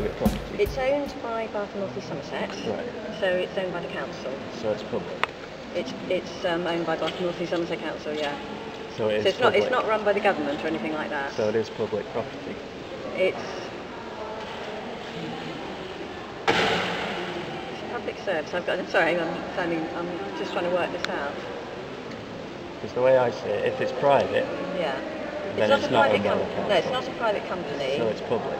private property? It's owned by Bath and North East Somerset. Right. So it's owned by the council. So it's public? It's owned by Bath and North East Somerset Council, yeah. So it is it's public? It's not run by the government or anything like that. So it is public property? It's a public service. I'm sorry, I'm just trying to work this out. Because the way I see it, if it's private, yeah. then it's not owned by the council. No, it's not a private company. So it's public.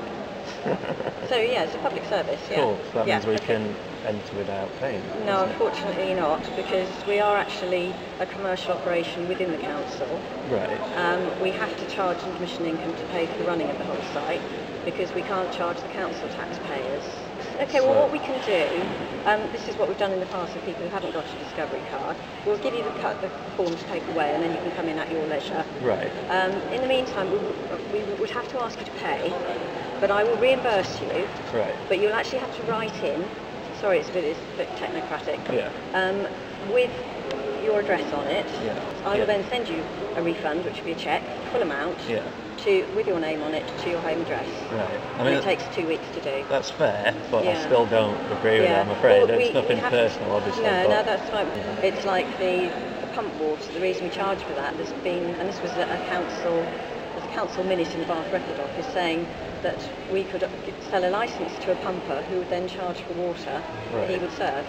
So yeah, it's a public service. Yeah. Cool. So that means we can enter without paying. No, unfortunately not, because we are actually a commercial operation within the council. Right. We have to charge an admission income to pay for the running of the whole site, because we can't charge the council taxpayers. Okay, well what we can do, this is what we've done in the past for people who haven't got a discovery card. We'll give you the form to take away, and then you can come in at your leisure. Right. In the meantime, we would have to ask you to pay, but I will reimburse you. Right. But you'll actually have to write in, sorry it's a bit technocratic, yeah. with your address on it. Yeah. I will then send you a refund, which will be a cheque, full amount, yeah. with your name on it, to your home address. Right. I mean, it takes 2 weeks to do. That's fair, but yeah. I still don't agree with it, I'm afraid. Well, it's nothing personal, obviously. No, that's fine. Yeah. It's like the pump water. The reason we charge for that, there's been, and this was a council minute in the Bath Record Office saying that we could sell a licence to a pumper who would then charge for water that he would serve.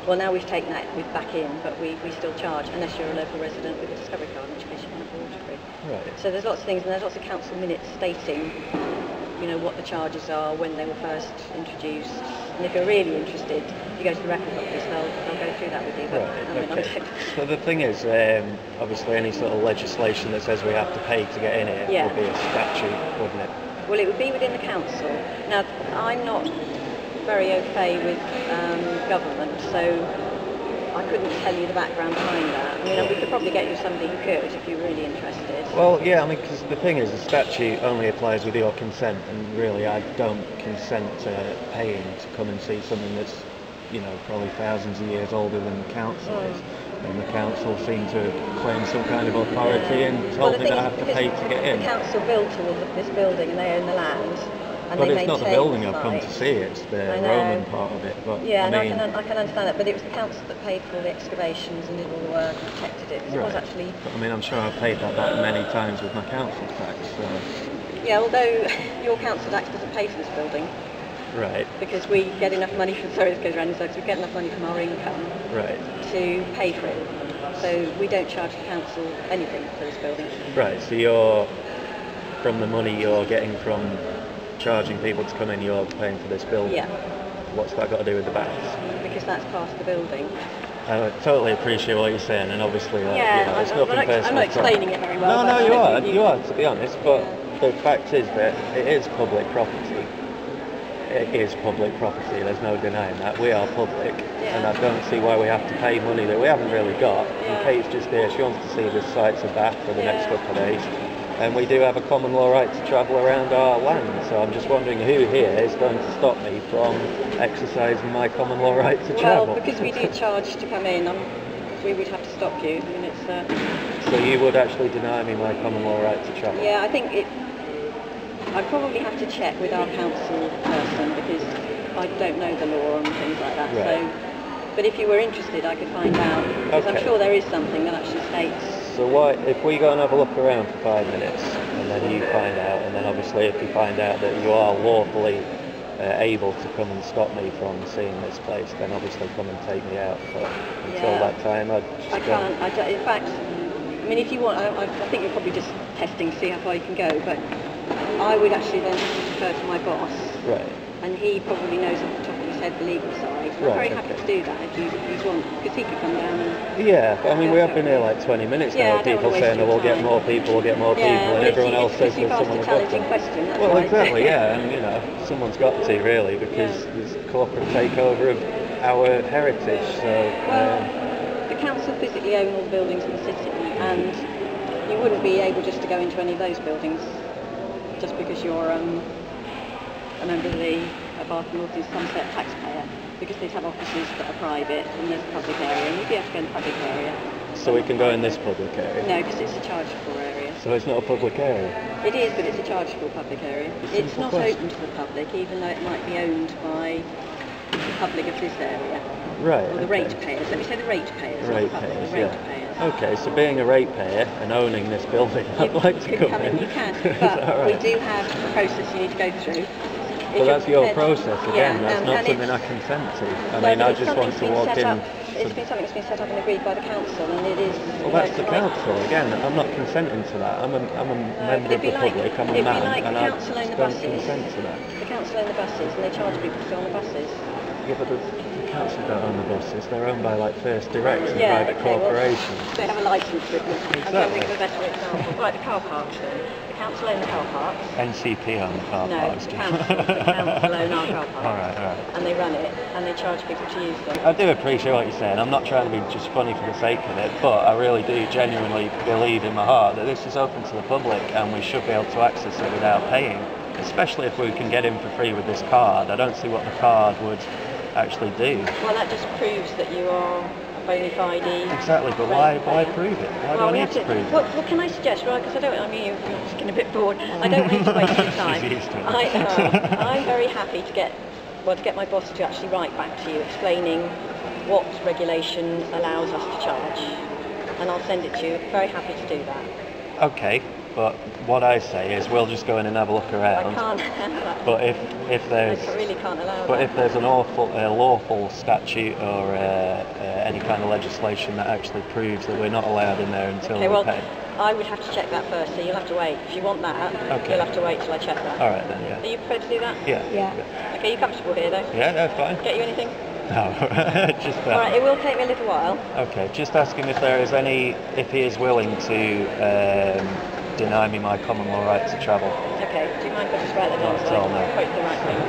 Well, now we've taken that back in, but we still charge, unless you're a local resident with a discovery card, in which case you can have water free. Right. So there's lots of things, and there's lots of council minutes stating, what the charges are, when they were first introduced. And if you're really interested, if you go to the record office, they'll go through that with you. But, right, okay. So the thing is, obviously any sort of legislation that says we have to pay to get in here would be a statute, wouldn't it? Well, it would be within the council. Now, I'm not very au fait with government, so I couldn't tell you the background behind that. I mean, we could probably get you somebody who could, if you're really interested. Well, yeah, I mean, because the thing is, the statute only applies with your consent, and really I don't consent to paying to come and see something that's, probably thousands of years older than the council is. And the council seem to claim some kind of authority and told me that I have to pay to get in. The council built all of this building, and they own the land. And but it's not the building I've come to see, it's the Roman part of it. But yeah, I can understand that, but it was the council that paid for all the excavations and did all the work and protected it. It was actually... But, I mean, I'm sure I've paid that back many times with my council tax. So. Yeah, although your council tax doesn't pay for this building. Right. Because we get enough money from, sorry this goes around in circles, we get enough money from our income to pay for it. So we don't charge the council anything for this building. Right, so you're, from the money you're getting from charging people to come in, you're paying for this building? Yeah. What's that got to do with the baths? Because that's part of the building. I totally appreciate what you're saying, and obviously it's nothing personal. I'm not explaining it very well. No, you are, to be honest, but the fact is that it is public property. It is public property, there's no denying that. We are public, and I don't see why we have to pay money that we haven't really got. And Kate's just here, she wants to see the sights of Bath for the next couple of days. And we do have a common law right to travel around our land, so I'm just wondering who here is going to stop me from exercising my common law right to travel. Well, because we do charge to come in, we would have to stop you. I mean, it's, So you would actually deny me my common law right to travel? Yeah, I think I'd probably have to check with our council person, because I don't know the law and things like that. Right. So, but if you were interested, I could find out, because I'm sure there is something that actually states. So if we go and have a look around for 5 minutes, and then you find out, and then obviously if you find out that you are lawfully able to come and stop me from seeing this place, then obviously come and take me out. But until that time, I can't. In fact, I mean, if you want, I think you're probably just testing to see how far you can go, but I would actually then defer to my boss. Right. And he probably knows off the top of his head the legal side. And I'm very happy to do that if you want, because he could come down and... Yeah, but I mean, we have been here like 20 minutes now, people saying, we'll get more people, and everyone else says there's someone above them. Well, exactly, and someone's got to really, because there's corporate takeover of our heritage, so... the council physically own all the buildings in the city, and you wouldn't be able just to go into any of those buildings just because you're a member of the Bath and North East Somerset taxpayer, because they have offices that are private and there's a public area, and you'd be able to go in the public area. So we can go in this public area? No, because it's a charged for area. So it's not a public area? It is, but it's a charged for public area. It's not open to the public, even though it might be owned by the public of this area. Right. Or the ratepayers. Let me say the ratepayers. Ratepayers, the ratepayers. Okay, so being a ratepayer and owning this building, I'd like to come in. You can, but we do have a process you need to go through. Well, that's your process again. Yeah, that's not something I consent to. I mean, I just want to walk in. It's been something that's been set up and agreed by the council, and it is. Well, that's the council again. I'm not consenting to that. I'm a member of the public. I'm a man, and I don't consent to that. The council own the buses, and they charge people to go on the buses. Yeah, but the council don't own the buses. They're owned by like First Direct and private corporations. Well, they have a licence with them. Exactly. I'm going to think of a better example. Right, the car parks. The council own the car parks. NCP own the car parks. No, the council own our car parks. All right. And they run it, and they charge people to use them. I do appreciate what you're saying. I'm not trying to be just funny for the sake of it, but I really do genuinely believe in my heart that this is open to the public and we should be able to access it without paying, especially if we can get in for free with this card. I don't see what the card would actually do. Well, that just proves that you are a bona fide. Exactly, but why prove it? Why do I need to prove it? Well, can I suggest, right, because I mean, you're getting a bit bored. I don't want you to waste your time. I'm very happy to get my boss to actually write back to you explaining what regulation allows us to charge, and I'll send it to you. Very happy to do that. Okay, but what I say is we'll just go in and have a look around. I can't allow that. But if there's, I really can't allow but that. if there's an lawful statute or any kind of legislation that actually proves that we're not allowed in there until we pay. I would have to check that first, so you'll have to wait. If you want that, you'll have to wait till I check that. All right then, yeah. Are you prepared to do that? Yeah. Okay, you comfortable here though? Yeah, that's fine. Get you anything? No, just that. Alright, it will take me a little while. Okay, just ask him if there is if he is willing to deny me my common law right to travel. Okay, do you mind if I just write that down so I can quote the right thing?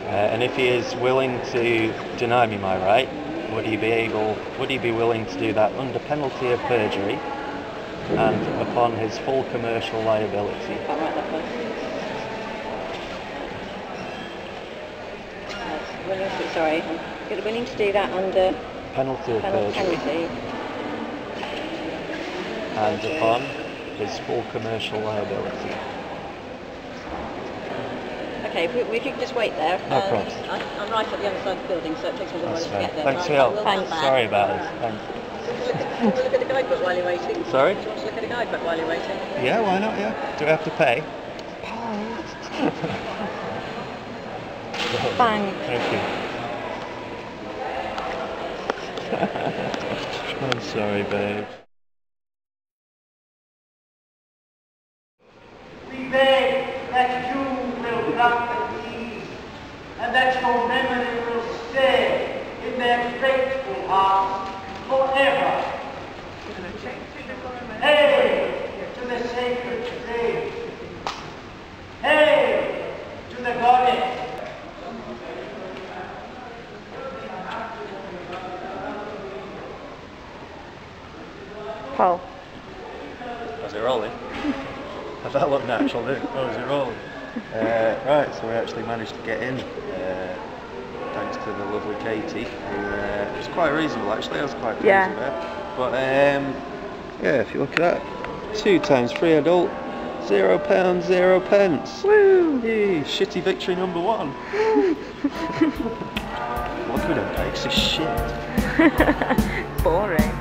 And if he is willing to deny me my right, would he be willing to do that under penalty of perjury and upon his full commercial liability? I'll write that down. Sorry, I'm willing to do that under penalty of perjury and upon his full commercial liability. Okay, if we could just wait there. No problem. I'm right at the other side of the building, so it takes me a little while to get there. Thanks for your help. Thanks. Sorry about this. Thanks. Do you want to look at the guidebook while you're waiting? Sorry? Do you want to look at the guidebook while you're waiting? Yeah, why not? Yeah. Do we have to pay? Thanks. Thank you. I'm sorry, babe. We beg that you will grant the keys, and that your memory will stay in their faithful hearts forever. Hail to the sacred tree! Hail to the goddess! Paul. How's it rolling? Does that look natural, dude? Oh, is it rolling? Right, so we actually managed to get in, thanks to the lovely Katie, who was quite reasonable actually. I was quite pleased with her. But yeah, if you look at that, 2 times 3 adult, £0, 0 pence. Woo! Yay, shitty victory number 1. Look at them, it's a shit. Boring.